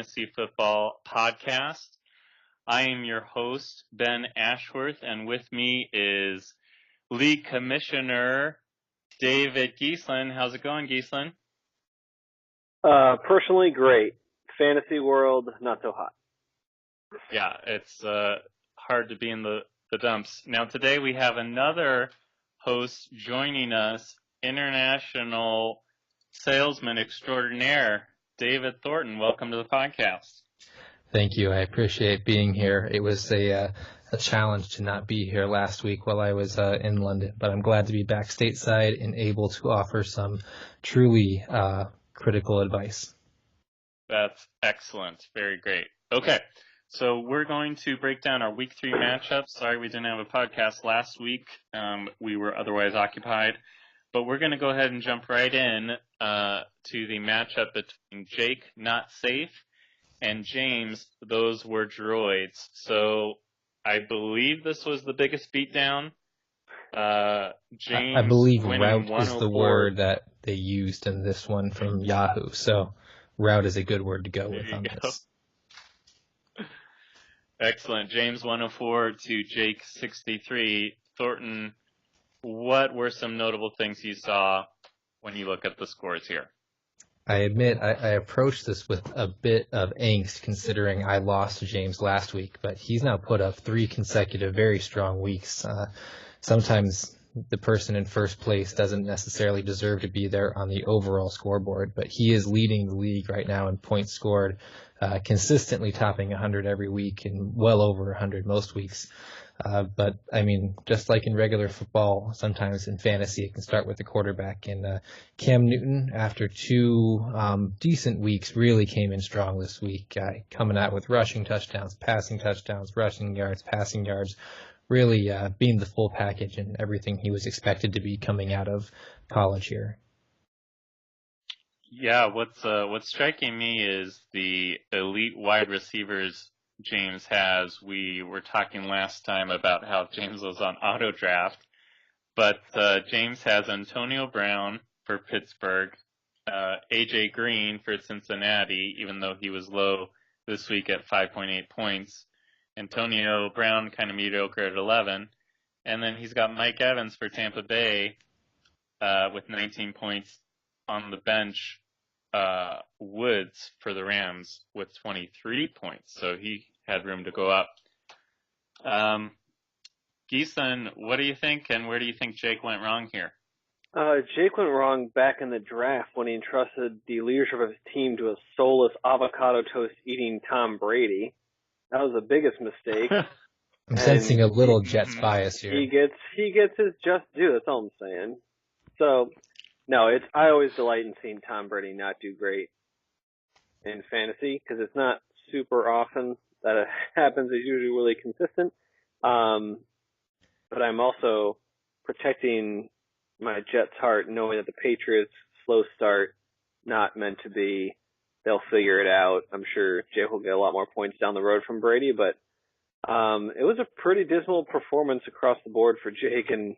Fantasy Football Podcast. I am your host, Ben Ashworth, and with me is League Commissioner David Gesslin. How's it going, Gesslin? Personally, great. Fantasy world, not so hot. Yeah, it's hard to be in the dumps. Now, today we have another host joining us, international salesman extraordinaire, David Thornton. Welcome to the podcast. Thank you. I appreciate being here. It was a challenge to not be here last week while I was in London, but I'm glad to be back stateside and able to offer some truly critical advice. That's excellent. Very great. Okay, so we're going to break down our Week 3 matchups. Sorry we didn't have a podcast last week. We were otherwise occupied. But we're going to go ahead and jump right in to the matchup between Jake, Not Safe, and James. Those were Droids. So I believe this was the biggest beatdown. James, I believe route is the 104. word that they used in this one from Yahoo. So route is a good word to go with on this. Excellent. James 104 to Jake 63. Thornton, what were some notable things you saw when you look at the scores here? I admit I approached this with a bit of angst considering I lost to James last week, but he's now put up 3 consecutive very strong weeks. Sometimes the person in first place doesn't necessarily deserve to be there on the overall scoreboard, but he is leading the league right now in points scored, consistently topping 100 every week and well over 100 most weeks. But, I mean, just like in regular football, sometimes in fantasy it can start with the quarterback. And Cam Newton, after 2 decent weeks, really came in strong this week, coming out with rushing touchdowns, rushing yards, passing yards, really being the full package and everything he was expected to be coming out of college here. Yeah, what's striking me is the elite wide receivers James has. We were talking last time about how James was on auto draft, but James has Antonio Brown for Pittsburgh, AJ Green for Cincinnati, even though he was low this week at 5.8 points. Antonio Brown kind of mediocre at 11, and then he's got Mike Evans for Tampa Bay with 19 points on the bench. Woods for the Rams with 23 points, so he had room to go up. Gesslin, what do you think, and where do you think Jake went wrong here? Jake went wrong back in the draft when he entrusted the leadership of his team to a soulless avocado toast eating Tom Brady. That was the biggest mistake. I'm sensing a little Jets bias here. He gets his just due. That's all I'm saying. So, no, I always delight in seeing Tom Brady not do great in fantasy because it's not super often that it happens. He's usually really consistent. But I'm also protecting my Jets' heart, knowing that the Patriots' slow start, not meant to be. They'll figure it out. I'm sure Jake will get a lot more points down the road from Brady, but it was a pretty dismal performance across the board for Jake. And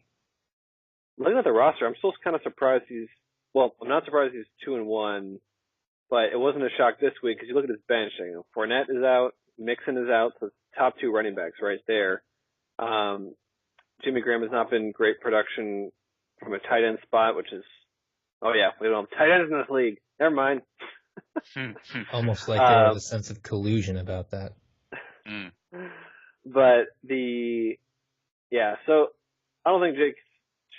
looking at the roster, I'm still kind of surprised I'm not surprised he's 2-1, but it wasn't a shock this week because you look at his bench. You know, Fournette is out, Mixon is out, so top 2 running backs right there. Jimmy Graham has not been great production from a tight end spot, which is, we don't have tight ends in this league. Never mind. Almost like there was a sense of collusion about that. But so I don't think Jake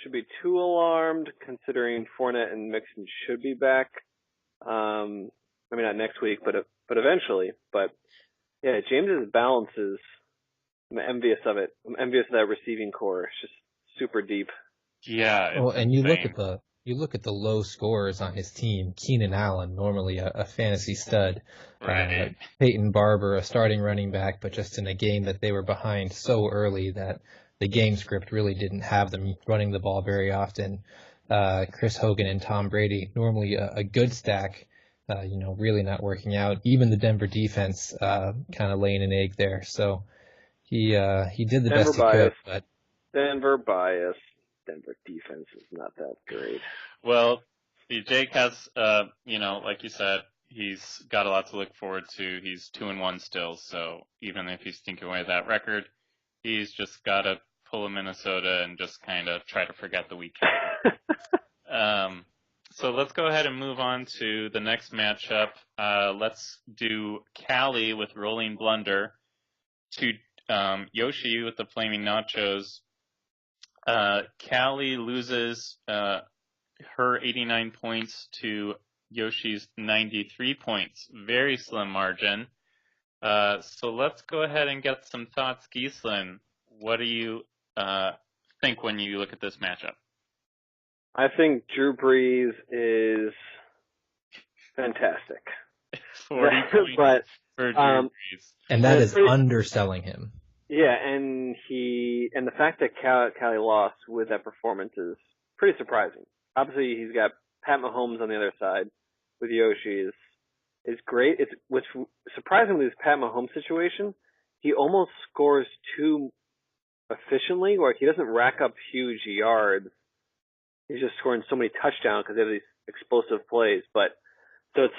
should be too alarmed considering Fournette and Mixon should be back. Not next week, but eventually. But yeah, James's balance is, I'm envious of it. I'm envious of that receiving core. It's just super deep. Yeah. Well, and you look at the low scorers on his team. Keenan Allen, normally a fantasy stud. Right. Peyton Barber, a starting running back, but just in a game that they were behind so early that the game script really didn't have them running the ball very often. Chris Hogan and Tom Brady, normally a good stack, really not working out. Even the Denver defense kind of laying an egg there. So he did the best he could. But Denver bias. Denver defense is not that great. Well, Jake has, like you said, he's got a lot to look forward to. He's 2-1 still, so even if he's taking away that record, he's just got to pull a Minnesota and just kind of try to forget the weekend. So let's go ahead and move on to the next matchup. Let's do Callie with Rolling Blunder to Yoshi with the Flaming Nachos. Callie loses her 89 points to Yoshi's 93 points. Very slim margin. So let's go ahead and get some thoughts. Gesslin, what do you think when you look at this matchup? I think Drew Brees is fantastic. 40 points for Drew Brees. And that is underselling him. Yeah, and the fact that Callie lost with that performance is pretty surprising. Obviously, he's got Pat Mahomes on the other side with Yoshi is great. It's what's surprising with this Pat Mahomes situation. He almost scores too efficiently, where he doesn't rack up huge yards. He's just scoring so many touchdowns because they have these explosive plays. But so it's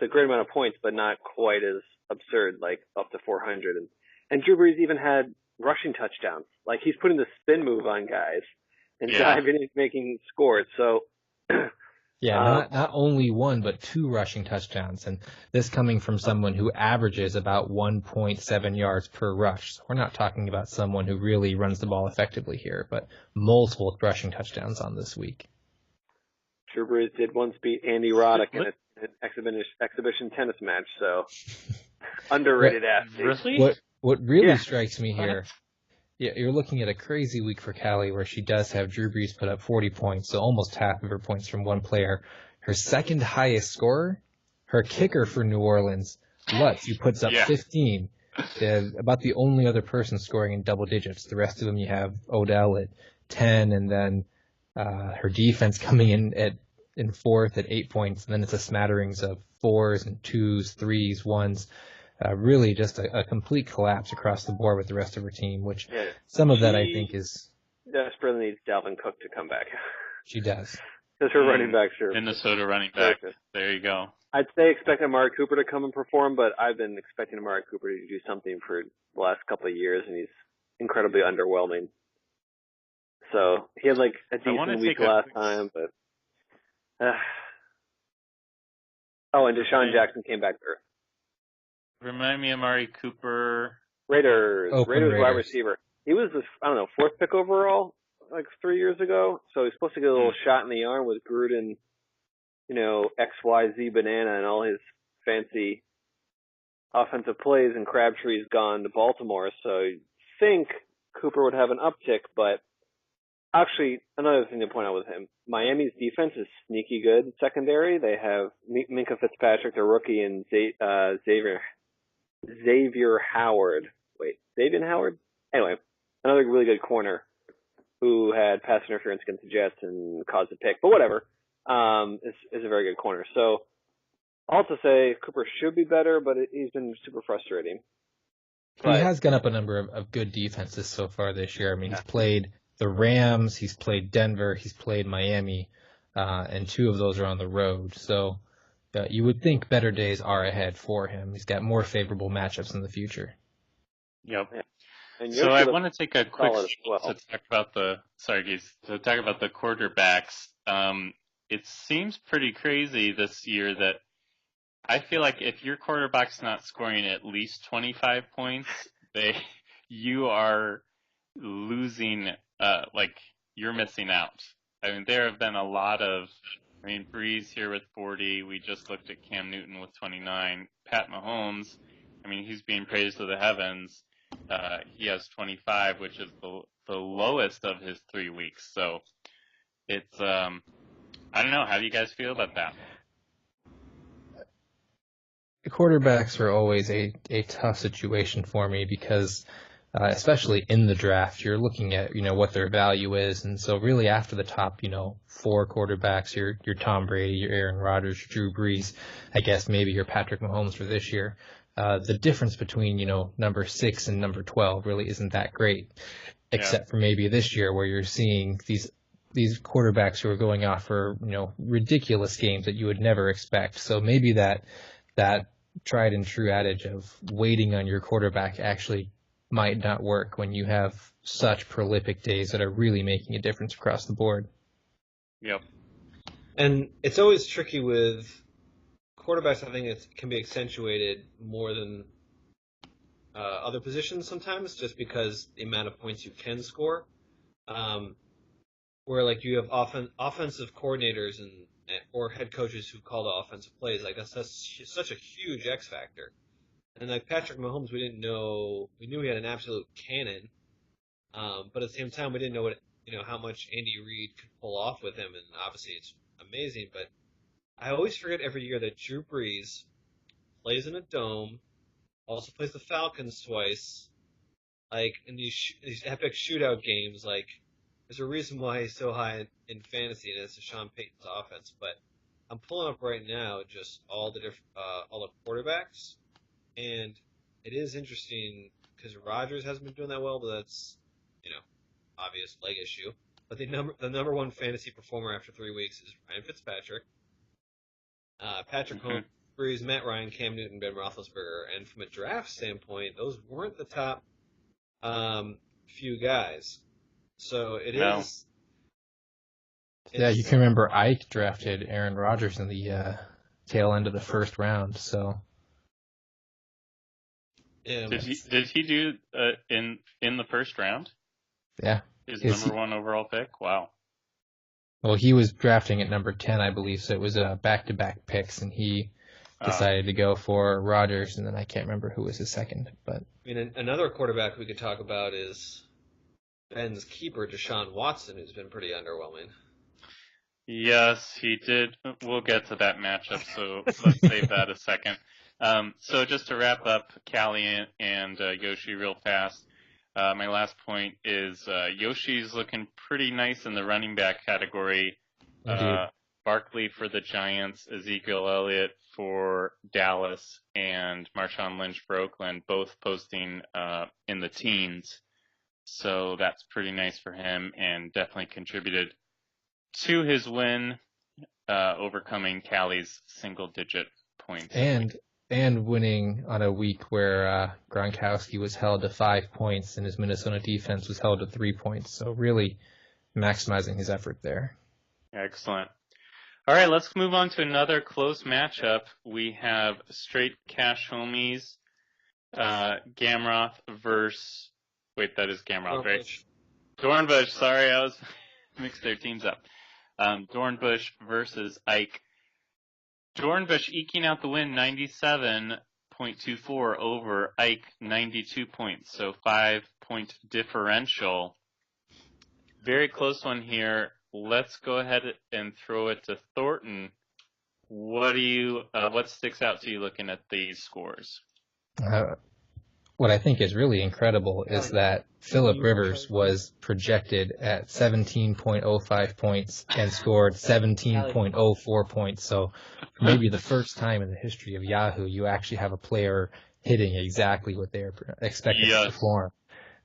a great amount of points, but not quite as absurd, like up to 400. And Drew Brees even had rushing touchdowns. Like he's putting the spin move on guys and diving and making scores. So yeah, not only one, but 2 rushing touchdowns. And this coming from someone who averages about 1.7 yards per rush. So we're not talking about someone who really runs the ball effectively here, but multiple rushing touchdowns on this week. Drew Brees did once beat Andy Roddick in an exhibition tennis match, so underrated athlete. Really? What really strikes me here, you're looking at a crazy week for Callie where she does have Drew Brees put up 40 points, so almost half of her points from one player. Her second highest scorer, her kicker for New Orleans, Lutz, who puts up 15. About the only other person scoring in double digits. The rest of them you have Odell at 10, and then her defense coming in fourth at 8 points, and then it's a smatterings of 4s and 2s, 3s, 1s. Really just a complete collapse across the board with the rest of her team, which some of that I think is... desperately needs Dalvin Cook to come back. She does. Because her running back, Minnesota running back. There you go. I'd say expect Amari Cooper to come and perform, but I've been expecting Amari Cooper to do something for the last couple of years, and he's incredibly underwhelming. So he had like a decent week last time, but... and Deshaun Jackson came back there. Remind me of Amari Cooper. Raiders wide receiver. He was this, 4th pick overall, like 3 years ago. So he's supposed to get a little shot in the arm with Gruden, XYZ banana and all his fancy offensive plays, and Crabtree's gone to Baltimore. So you'd think Cooper would have an uptick, but actually, another thing to point out with him, Miami's defense is sneaky good secondary. They have Minkah Fitzpatrick, their rookie, and Xavier Howard. Wait, Xavier Howard? Anyway, another really good corner who had pass interference against the Jets and caused a pick. But whatever, is a very good corner. So, all to say, Cooper should be better, but he's been super frustrating. He has gone up a number of good defenses so far this year. I mean, he's played the Rams, he's played Denver, he's played Miami, and 2 of those are on the road. So you would think better days are ahead for him. He's got more favorable matchups in the future. Yep. Yeah. And So I want to take a quick to talk about the quarterbacks. It seems pretty crazy this year that I feel like if your quarterback's not scoring at least 25 points, you are losing. You're missing out. I mean, there have been a lot of. Breeze here with 40. We just looked at Cam Newton with 29. Pat Mahomes, he's being praised to the heavens. He has 25, which is the lowest of his 3 weeks. So it's, I don't know. How do you guys feel about that? The quarterbacks are always a tough situation for me because especially in the draft, you're looking at, what their value is. And so really after the top, 4 quarterbacks, your Tom Brady, your Aaron Rodgers, your Drew Brees, I guess maybe your Patrick Mahomes for this year. The difference between, number 6 and number 12 really isn't that great, except for maybe this year where you're seeing these these quarterbacks who are going off for, ridiculous games that you would never expect. So maybe that tried and true adage of waiting on your quarterback actually might not work when you have such prolific days that are really making a difference across the board. Yep. And it's always tricky with quarterbacks. I think it can be accentuated more than other positions sometimes, just because the amount of points you can score. Where like you have offensive coordinators or head coaches who call the offensive plays, like that's such a huge X factor. And like Patrick Mahomes, we knew he had an absolute cannon, but at the same time we didn't know how much Andy Reid could pull off with him, and obviously it's amazing. But I always forget every year that Drew Brees plays in a dome, also plays the Falcons twice, like in these epic shootout games. Like there's a reason why he's so high in fantasy, and it's Sean Payton's offense. But I'm pulling up right now just all the quarterbacks, and it is interesting because Rodgers hasn't been doing that well, but that's obvious leg issue. But the number one fantasy performer after 3 weeks is Ryan Fitzpatrick. Patrick Mahomes, Brees, Matt Ryan, Cam Newton, Ben Roethlisberger, and from a draft standpoint, those weren't the top few guys. So it is. Yeah, you can remember Ike drafted Aaron Rodgers in the tail end of the first round. So. Yeah, did he do in the first round? Yeah. His number one overall pick? Wow. Well, he was drafting at number 10, I believe, so it was back-to-back picks, and he decided to go for Rodgers, and then I can't remember who was his second. But another quarterback we could talk about is Ben's keeper, Deshaun Watson, who's been pretty underwhelming. Yes, he did. We'll get to that matchup, so let's save that a second. So just to wrap up Callie and Yoshi real fast, my last point is Yoshi's looking pretty nice in the running back category. Barkley for the Giants, Ezekiel Elliott for Dallas, and Marshawn Lynch for Oakland, both posting in the teens. So that's pretty nice for him and definitely contributed to his win, overcoming Callie's single-digit points. And winning on a week where Gronkowski was held to 5 points and his Minnesota defense was held to 3 points. So really maximizing his effort there. Excellent. All right, let's move on to another close matchup. We have straight cash homies, Gamroth versus... Wait, that is Gamroth, right? Dornbush, sorry, I was mixed their teams up. Dornbush versus Ike. Dornbush eking out the win, 97.24 over Ike, 92 points, so 5-point differential. Very close one here. Let's go ahead and throw it to Thornton. What sticks out to you looking at these scores? What I think is really incredible is that Phillip Rivers was projected at 17.05 points and scored 17.04 points. So maybe the first time in the history of Yahoo, you actually have a player hitting exactly what they're expected to perform.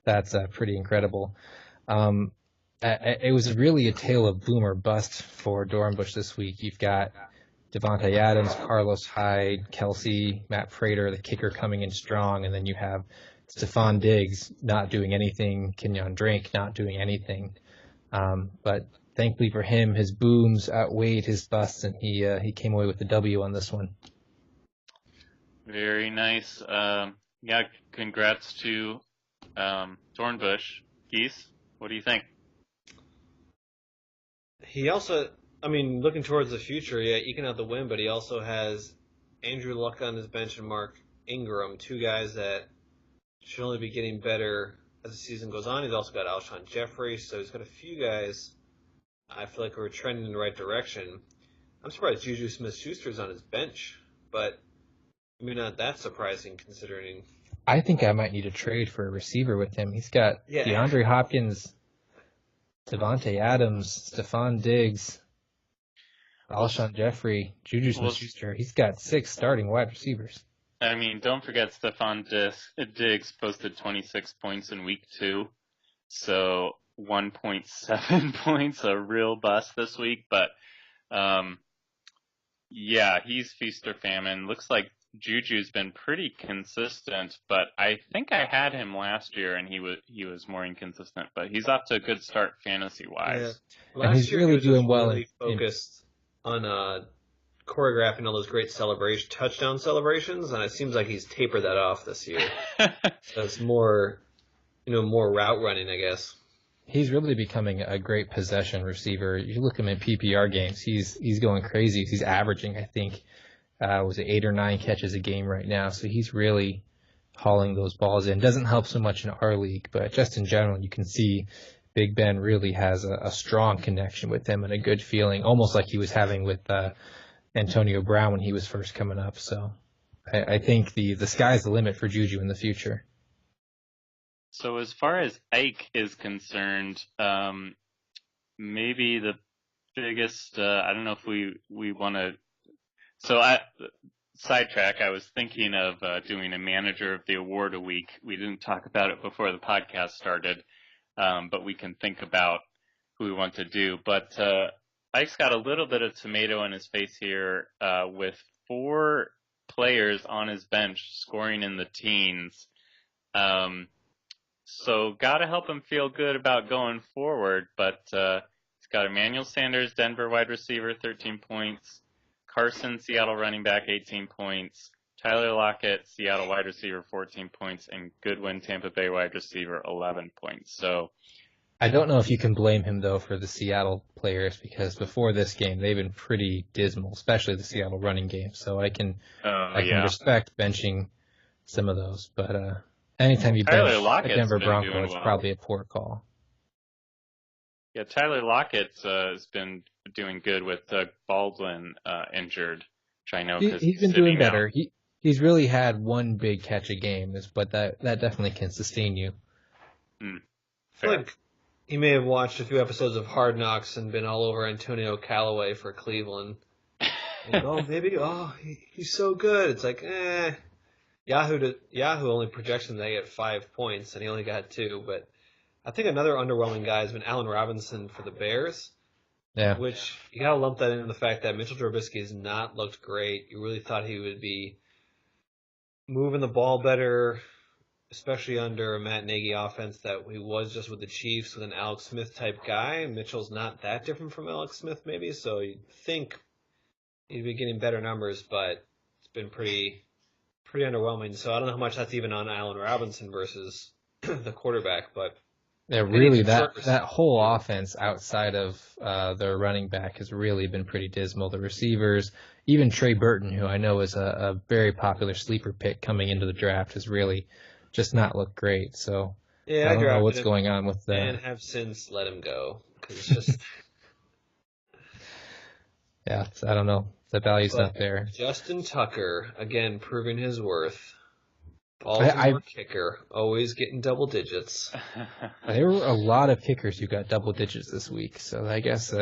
That's pretty incredible. It was really a tale of boom or bust for Dornbush this week. You've got Devontae Adams, Carlos Hyde, Kelsey, Matt Prater, the kicker coming in strong, and then you have Stephon Diggs not doing anything, Kenyon Drake not doing anything. But thankfully for him, his booms outweighed his busts, and he came away with the W on this one. Very nice. Congrats to Dornbush. Geese, what do you think? He also... looking towards the future, eking out the win, but he also has Andrew Luck on his bench and Mark Ingram, two guys that should only be getting better as the season goes on. He's also got Alshon Jeffrey, so he's got a few guys I feel like we're trending in the right direction. I'm surprised Juju Smith-Schuster's on his bench, but maybe not that surprising considering. I think I might need a trade for a receiver with him. He's got DeAndre Hopkins, Devontae Adams, Stephon Diggs, Alshon Jeffrey, Juju Smith-Schuster. He's got 6 starting wide receivers. Don't forget Stephon Diggs posted 26 points in week 2. So 1.7 points, a real bust this week. But yeah, he's feast or famine. Looks like Juju's been pretty consistent, but I think I had him last year and he was more inconsistent. But he's off to a good start fantasy wise. Yeah. And he's Last year really he was doing just well really focused on choreographing all those great touchdown celebrations, and it seems like he's tapered that off this year. So it's more route running, I guess. He's really becoming a great possession receiver. You look at him in PPR games, he's going crazy. He's averaging, I think, was it 8 or 9 catches a game right now. So he's really hauling those balls in. Doesn't help so much in our league, but just in general, you can see Big Ben really has a strong connection with him and a good feeling, almost like he was having with Antonio Brown when he was first coming up. So I think the sky's the limit for Juju in the future. So as far as Ike is concerned, maybe the biggest, I don't know if we want to, so sidetrack, I was thinking of doing a manager of the award a week. We didn't talk about it before the podcast started, but we can think about who we want to do. But Ike's got a little bit of tomato in his face here with 4 players on his bench scoring in the teens. So got to help him feel good about going forward, but he's got Emmanuel Sanders, Denver wide receiver, 13 points. Carson, Seattle running back, 18 points. Tyler Lockett, Seattle wide receiver, 14 points. And Goodwin, Tampa Bay wide receiver, 11 points. So I don't know if you can blame him, though, for the Seattle players, because before this game, they've been pretty dismal, especially the Seattle running game. So I can respect benching some of those, but anytime you bench a Denver Bronco, it's probably a poor call. Yeah, Tyler Lockett has been doing good with Doug Baldwin injured, which I know because he's been doing better. He's really had one big catch a game, but that definitely can sustain you. I feel like he may have watched a few episodes of Hard Knocks and been all over Antonio Callaway for Cleveland. He's so good. It's like, Yahoo only projects him they get 5 points, and he only got 2. But I think another underwhelming guy has been Allen Robinson for the Bears. Yeah. Which you gotta lump that in the fact that Mitchell Trubisky has not looked great. You really thought he would be moving the ball better, especially under a Matt Nagy offense that he was just with the Chiefs with an Alex Smith type guy. Mitchell's not that different from Alex Smith maybe, so you'd think he'd be getting better numbers, but it's been pretty underwhelming. So I don't know how much that's even on Allen Robinson versus the quarterback, but yeah, really that whole offense outside of their running back has really been pretty dismal. The receivers, even Trey Burton, who I know is a very popular sleeper pick coming into the draft, has really just not looked great. So I don't know what's going on with that. And have since let him go because it's just yeah, I don't know. The value's not there. Justin Tucker, again, proving his worth. Baltimore kicker, always getting double digits. There were a lot of kickers who got double digits this week, so I guess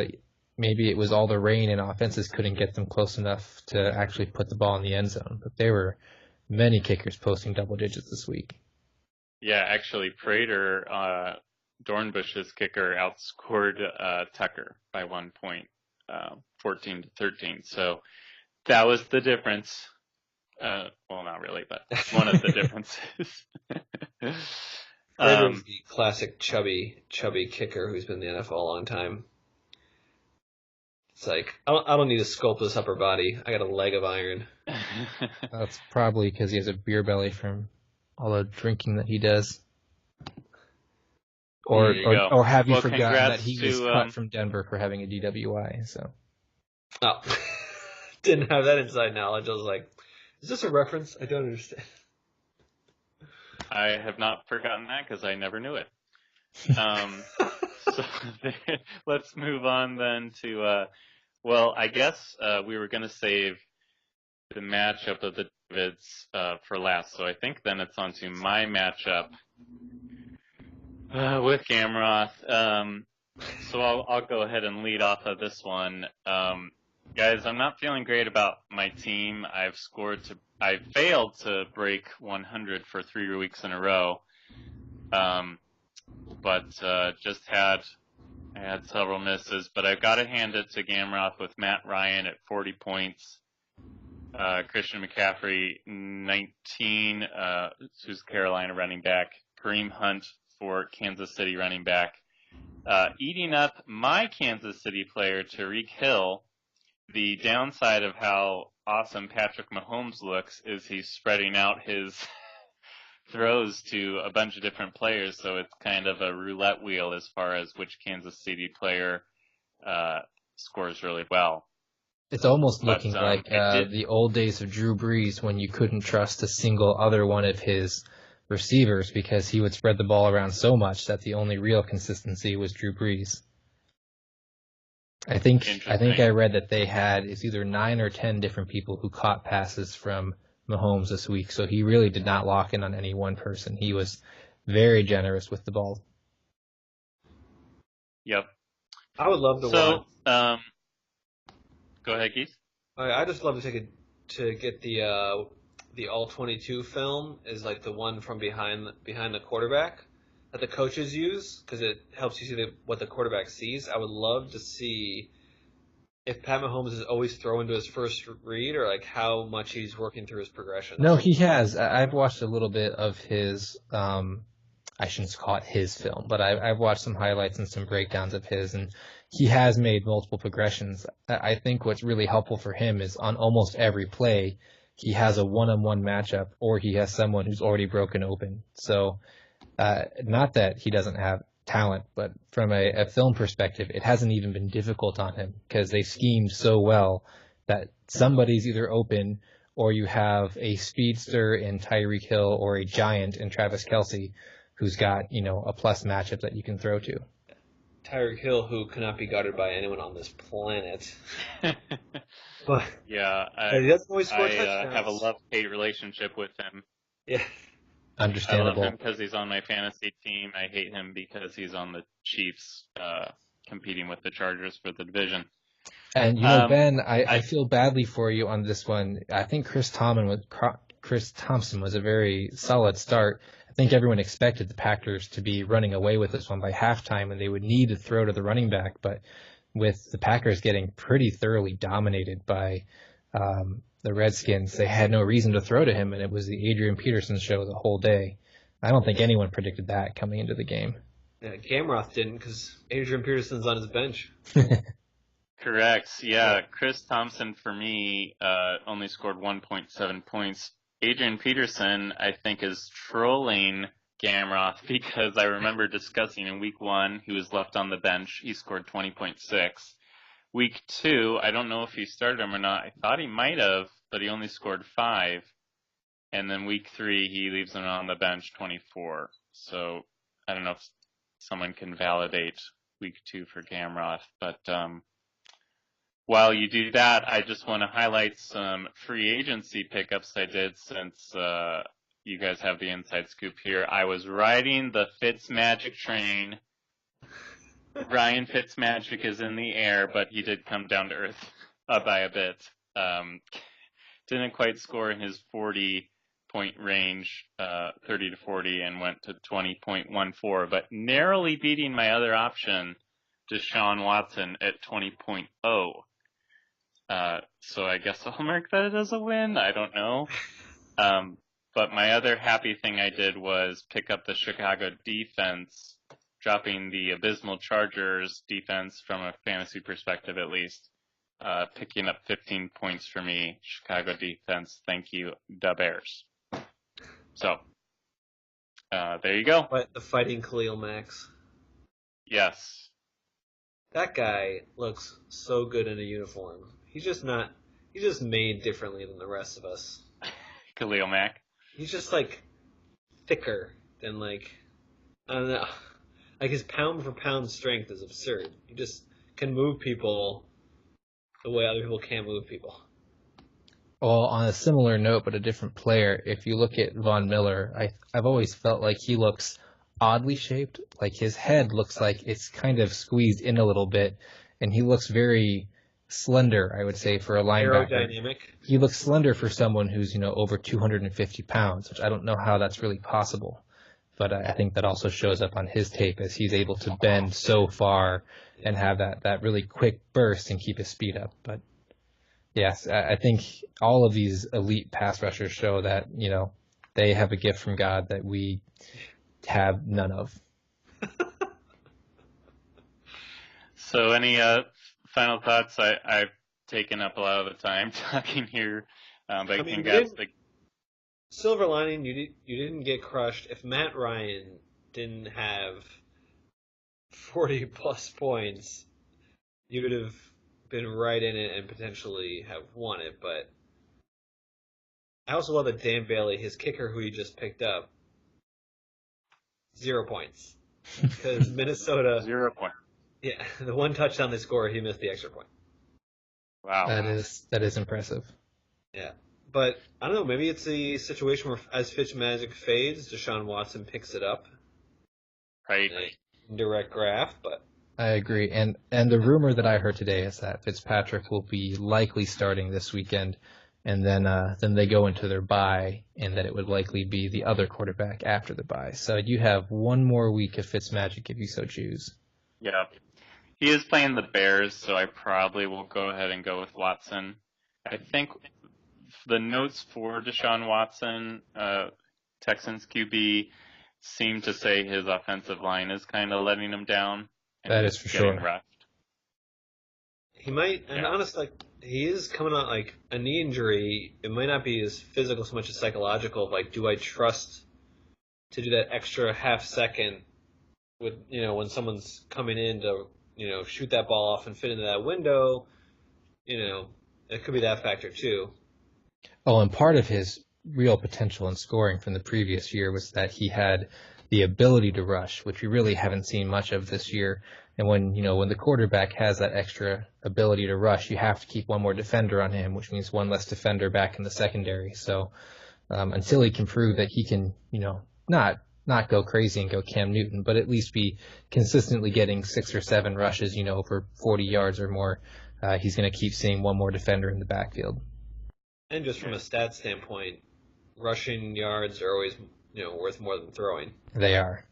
maybe it was all the rain and offenses couldn't get them close enough to actually put the ball in the end zone. But there were many kickers posting double digits this week. Yeah, actually, Prater, Dornbush's kicker, outscored Tucker by 1 point. 14-13. So that was the difference. Well, not really, but one of the differences. The classic chubby kicker who's been in the NFL a long time. It's like, I don't need to sculpt this upper body. I got a leg of iron. That's probably because he has a beer belly from all the drinking that he does. Or have you forgotten that he was cut from Denver for having a DWI? So. Oh, didn't have that inside knowledge. I was like, is this a reference? I don't understand. I have not forgotten that because I never knew it. So let's move on then to, I guess we were going to save the matchup of the Davids for last. So I think then it's on to my matchup with Gamroth. So I'll go ahead and lead off of this one. Guys, I'm not feeling great about my team. I failed to break 100 for 3 weeks in a row. but I had several misses. But I've got to hand it to Gamroth with Matt Ryan at 40 points. Christian McCaffrey, 19, who's Carolina running back. Kareem Hunt for Kansas City running back. Eating up my Kansas City player, Tyreek Hill. The downside of how awesome Patrick Mahomes looks is he's spreading out his throws to a bunch of different players, so it's kind of a roulette wheel as far as which Kansas City player scores really well. It's almost looking like the old days of Drew Brees when you couldn't trust a single other one of his receivers because he would spread the ball around so much that the only real consistency was Drew Brees. I think I read that they had either 9 or 10 different people who caught passes from Mahomes this week, so he really did not lock in on any one person. He was very generous with the ball. Yep. I would love to watch. Go ahead, Keith. I just love to get the All-22 film is like the one from behind the quarterback that the coaches use because it helps you see what the quarterback sees. I would love to see if Pat Mahomes is always throwing to his first read or like how much he's working through his progression. No, he has. I've watched a little bit of his, I shouldn't call it his film, but I've watched some highlights and some breakdowns of his, and he has made multiple progressions. I think what's really helpful for him is on almost every play, he has a one-on-one matchup or he has someone who's already broken open. So, not that he doesn't have talent, but from a film perspective, it hasn't even been difficult on him because they schemed so well that somebody's either open or you have a speedster in Tyreek Hill or a giant in Travis Kelce who's got, a plus matchup that you can throw to. Tyreek Hill, who cannot be guarded by anyone on this planet. But yeah, he doesn't always score touchdowns. I have a love-hate relationship with him. Yeah. Understandable. I love him because he's on my fantasy team. I hate him because he's on the Chiefs, competing with the Chargers for the division. And Ben, I feel badly for you on this one. I think Chris Thompson was a very solid start. I think everyone expected the Packers to be running away with this one by halftime, and they would need to throw to the running back. But with the Packers getting pretty thoroughly dominated by the Redskins, they had no reason to throw to him, and it was the Adrian Peterson show the whole day. I don't think anyone predicted that coming into the game. Yeah, Gamroth didn't because Adrian Peterson's on his bench. Correct. Yeah, Chris Thompson for me only scored 1.7 points. Adrian Peterson, I think, is trolling Gamroth because I remember discussing in week 1 he was left on the bench. He scored 20.6. Week 2, I don't know if he started him or not. I thought he might have, but he only scored 5. And then week 3, he leaves him on the bench, 24. So I don't know if someone can validate week 2 for Gamroth. But while you do that, I just want to highlight some free agency pickups I did since you guys have the inside scoop here. I was riding the Fitzmagic train. Ryan Fitzmagic is in the air, but he did come down to earth by a bit. Didn't quite score in his 40-point range, 30 to 40, and went to 20.14, but narrowly beating my other option, Deshaun Watson, at 20.0. So I guess I'll mark that as a win. I don't know. But my other happy thing I did was pick up the Chicago defense, dropping the abysmal Chargers defense from a fantasy perspective at least, picking up 15 points for me. Chicago defense, thank you, the Bears. So, there you go. The fighting Khalil Max. Yes. That guy looks so good in a uniform. He's just made differently than the rest of us. Khalil Mack. He's just thicker than I don't know. His pound for pound strength is absurd. He just can move people the way other people can't move people. Well, on a similar note, but a different player, if you look at Von Miller, I've always felt like he looks oddly shaped. Like his head looks like it's kind of squeezed in a little bit, and he looks very slender, I would say, for a linebacker. Aerodynamic. He looks slender for someone who's, over 250 pounds, which I don't know how that's really possible. but I think that also shows up on his tape as he's able to bend so far and have that really quick burst and keep his speed up. But yes, I think all of these elite pass rushers show that, they have a gift from God that we have none of. So any final thoughts? I've taken up a lot of the time talking here, but congrats. Silver lining, you didn't get crushed. If Matt Ryan didn't have 40-plus points, you would have been right in it and potentially have won it. But I also love that Dan Bailey, his kicker who he just picked up, 0 points. Because Minnesota... 0 points. Yeah, the one touchdown they scored, he missed the extra point. Wow. That is impressive. Yeah. But, I don't know, maybe it's a situation where as Fitzmagic fades, Deshaun Watson picks it up. Right. In direct graft, but... I agree. And the rumor that I heard today is that Fitzpatrick will be likely starting this weekend, and then they go into their bye, and that it would likely be the other quarterback after the bye. So you have one more week of Fitzmagic if you so choose. Yeah. He is playing the Bears, so I probably will go ahead and go with Watson. I think the notes for Deshaun Watson, Texans QB, seem to say his offensive line is kind of letting him down. That is for sure. Roughed. He might, and honestly, he is coming out like a knee injury. It might not be as physical so much as psychological. Like, do I trust to do that extra half second with, when someone's coming in to, shoot that ball off and fit into that window? It could be that factor too. Oh, and part of his real potential in scoring from the previous year was that he had the ability to rush, which we really haven't seen much of this year. And when the quarterback has that extra ability to rush, you have to keep one more defender on him, which means one less defender back in the secondary. So until he can prove that he can, not go crazy and go Cam Newton, but at least be consistently getting 6 or 7 rushes, for 40 yards or more, he's going to keep seeing one more defender in the backfield. And just from a stat standpoint, rushing yards are always, worth more than throwing. They are.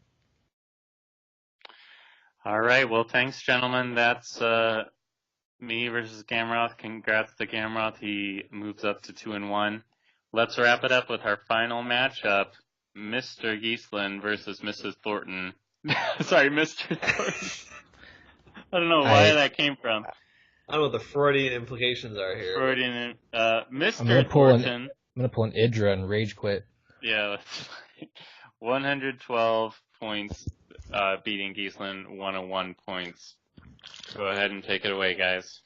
All right. Well, thanks, gentlemen. That's me versus Gamroth. Congrats to Gamroth. He moves up to 2-1. Let's wrap it up with our final matchup. Mr. Gesslin versus Mrs. Thornton. Sorry, Mr. Thornton. I don't know why that came from. I don't know what the Freudian implications are here. Freudian, Mr. Thornton. I'm going to pull an Idra and rage quit. Yeah, that's 112 points, beating Gesslin, 101 points. Go ahead and take it away, guys.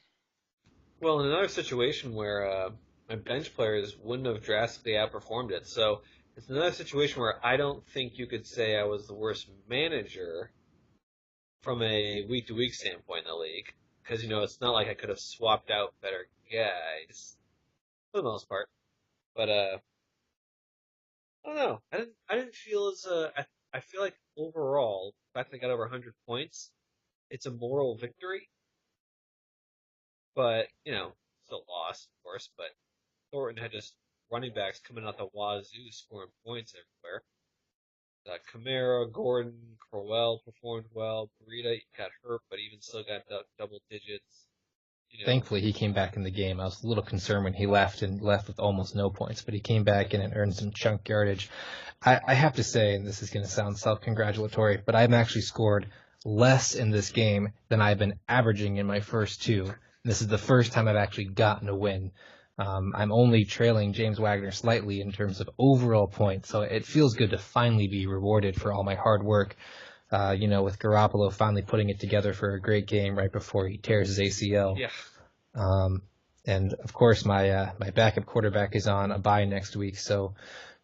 Well, in another situation where my bench players wouldn't have drastically outperformed it, so it's another situation where I don't think you could say I was the worst manager from a week-to-week standpoint in the league. Because, it's not like I could have swapped out better guys, for the most part. But, I don't know. I didn't feel as, I feel like overall, the fact that I got over 100 points, it's a moral victory. But, still lost, of course. But Thornton had just running backs coming out the wazoo scoring points everywhere. Kamara, Gordon, Crowell performed well. Burita got hurt, but even still got double digits. Thankfully, he came back in the game. I was a little concerned when he left with almost no points, but he came back in and earned some chunk yardage. I have to say, and this is going to sound self-congratulatory, but I've actually scored less in this game than I've been averaging in my first 2. This is the first time I've actually gotten a win. I'm only trailing James Wagner slightly in terms of overall points, so it feels good to finally be rewarded for all my hard work. With Garoppolo finally putting it together for a great game right before he tears his ACL. Yeah. And of course my backup quarterback is on a bye next week, so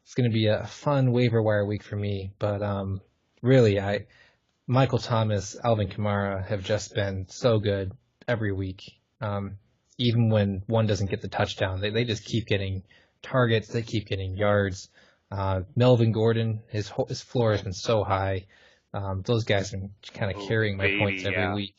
it's going to be a fun waiver wire week for me. But really, Michael Thomas, Alvin Kamara have just been so good every week. Even when one doesn't get the touchdown, they just keep getting targets, they keep getting yards. Melvin Gordon, his floor has been so high. Those guys have been kind of carrying my points every week.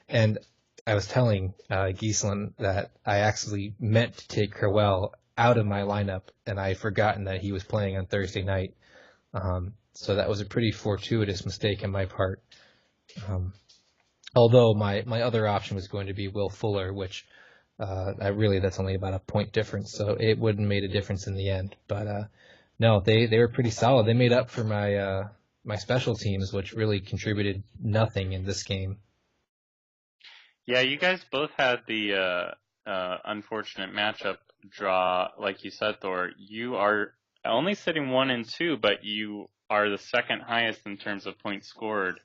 And I was telling Gesslin that I actually meant to take Crowell out of my lineup, and I had forgotten that he was playing on Thursday night. So that was a pretty fortuitous mistake on my part. Although my other option was going to be Will Fuller, which that's only about a point difference, so it wouldn't have made a difference in the end. But no, they were pretty solid. They made up for my special teams, which really contributed nothing in this game. Yeah, you guys both had the unfortunate matchup draw, like you said, Thor. You are only sitting 1-2, but you are the second highest in terms of points scored.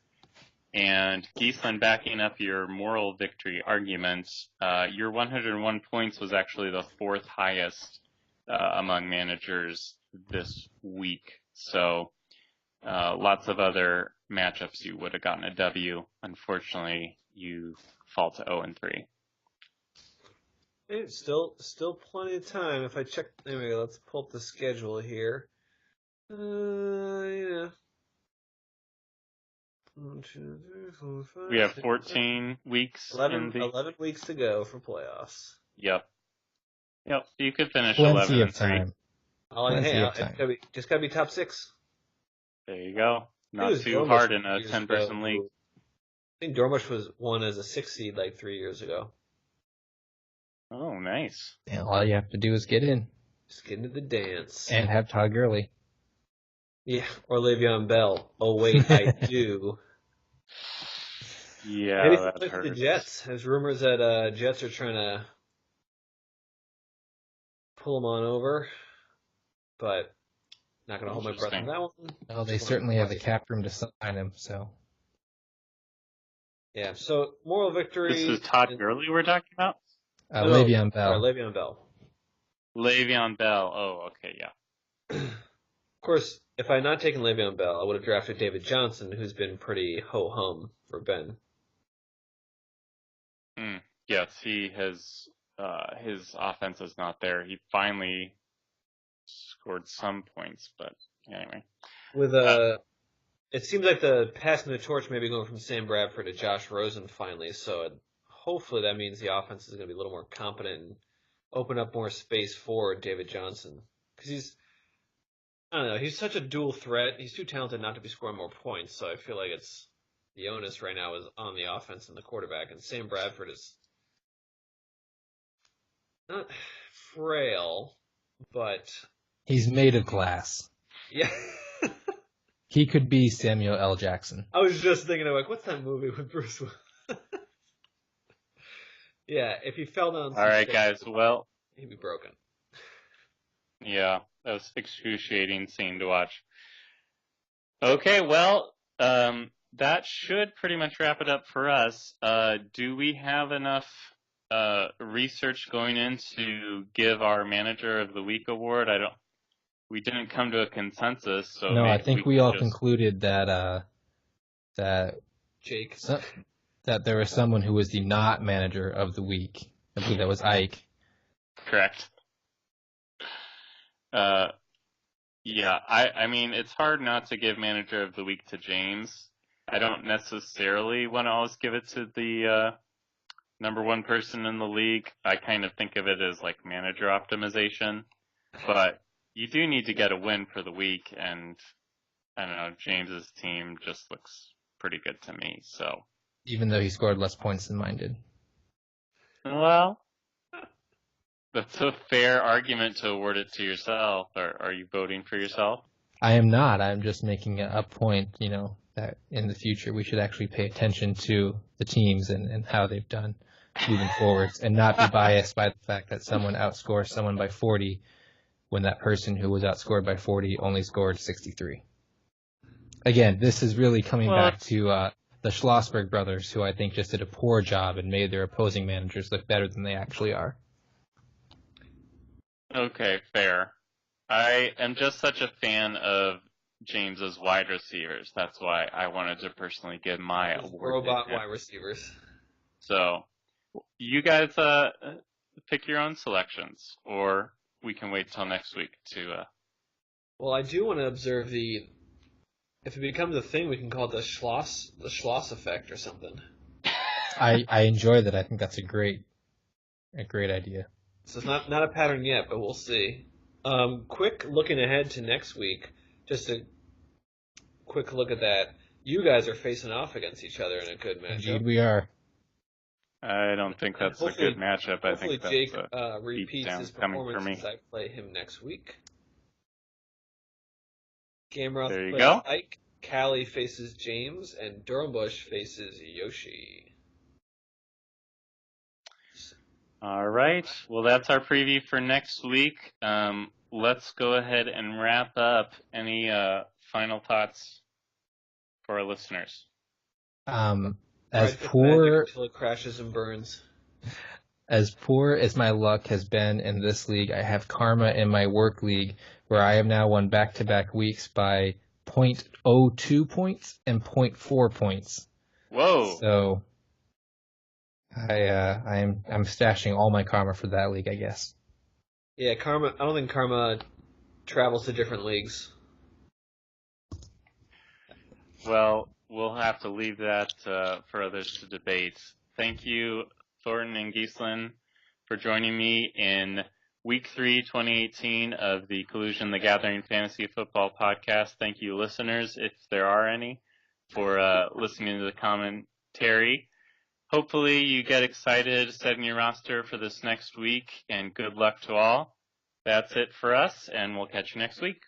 And Gesslin, backing up your moral victory argument, your 101 points was actually the fourth highest among managers this week. So lots of other matchups you would have gotten a W. Unfortunately, you fall to 0-3. Hey, still plenty of time. If I check, anyway, let's pull up the schedule here. Yeah. 1, 2, 3, 4, 5, We have 6, 14 weeks. 11 weeks to go for playoffs. Yep. You could finish Plenty 11-3. of time. Just gotta be top 6. There you go. Not too hard in a 10-person league. I think Dormush was won as a 6 seed like 3 years ago. Oh, nice. Yeah, all you have to do is get in. Just get into the dance. And have Todd Gurley. Yeah, or Le'Veon Bell. Oh, wait, I do. Yeah, maybe that hurts. The Jets. There's rumors that Jets are trying to pull them on over, but not going to hold my breath on that one. Well, they certainly have the cap room to sign him, so. Yeah, so moral victory. This is Todd Gurley we're talking about? Le'Veon Bell. Le'Veon Bell. Le'Veon Bell. Oh, okay, yeah. Of course, if I had not taken Le'Veon Bell, I would have drafted David Johnson, who's been pretty ho-hum for Ben. Yes, he has. His offense is not there. He finally scored some points, but anyway. It seems like the passing the torch may be going from Sam Bradford to Josh Rosen finally, so hopefully that means the offense is going to be a little more competent and open up more space for David Johnson. Because I don't know, he's such a dual threat. He's too talented not to be scoring more points, so I feel like the onus right now is on the offense and the quarterback, and Sam Bradford is not frail, but he's made of glass. Yeah. He could be Samuel L. Jackson. I was just thinking of what's that movie with Bruce Willis? Yeah, if he fell down. All right, guys. Well, he'd be broken. Yeah, that was excruciating scene to watch. Okay, well, that should pretty much wrap it up for us. Do we have enough research going in to give our Manager of the Week award? We didn't come to a consensus, so no, I think we all concluded that Jake, that there was someone who was the not Manager of the Week. I believe that was Ike. Correct. Yeah, I mean, it's hard not to give Manager of the Week to James. I don't necessarily want to always give it to the number one person in the league. I kind of think of it as like manager optimization, but you do need to get a win for the week, and I don't know, James's team just looks pretty good to me, so. Even though he scored less points than mine did. Well, that's a fair argument to award it to yourself. Are you voting for yourself? I am not. I'm just making a point, that in the future we should actually pay attention to the teams and how they've done moving forwards, and not be biased by the fact that someone outscores someone by 40 when that person who was outscored by 40 only scored 63. Again, this is really coming back to the Schlossberg brothers, who I think just did a poor job and made their opposing managers look better than they actually are. Okay, fair. I am just such a fan of James's wide receivers. That's why I wanted to personally give my award. Robot wide receivers. So, you guys pick your own selections, or we can wait till next week to. Well, I do want to observe if it becomes a thing, we can call it the Schloss effect or something. I enjoy that. I think that's a great idea. So it's not a pattern yet, but we'll see. Quick looking ahead to next week, just to quick look at that. You guys are facing off against each other in a good matchup. Indeed we are. I don't think that's a good matchup. I think that's Jake a repeats beatdown his coming for performance me. as I play him next week. Gamroth There you plays go. Ike, Callie faces James, and Durhambush faces Yoshi. All right. Well, that's our preview for next week. Let's go ahead and wrap up. Any final thoughts for our listeners? As Ride with poor magic until it crashes and burns. as poor as my luck has been in this league, I have karma in my work league where I have now won back-to-back weeks by 0.02 points and 0.4 points. Whoa. So I'm stashing all my karma for that league, I guess. Yeah, karma. I don't think karma travels to different leagues. Well, we'll have to leave that for others to debate. Thank you, Thornton and Gesslin, for joining me in Week 3, 2018 of the Collusion the Gathering Fantasy Football Podcast. Thank you, listeners, if there are any, for listening to the commentary. Hopefully you get excited setting your roster for this next week, and good luck to all. That's it for us, and we'll catch you next week.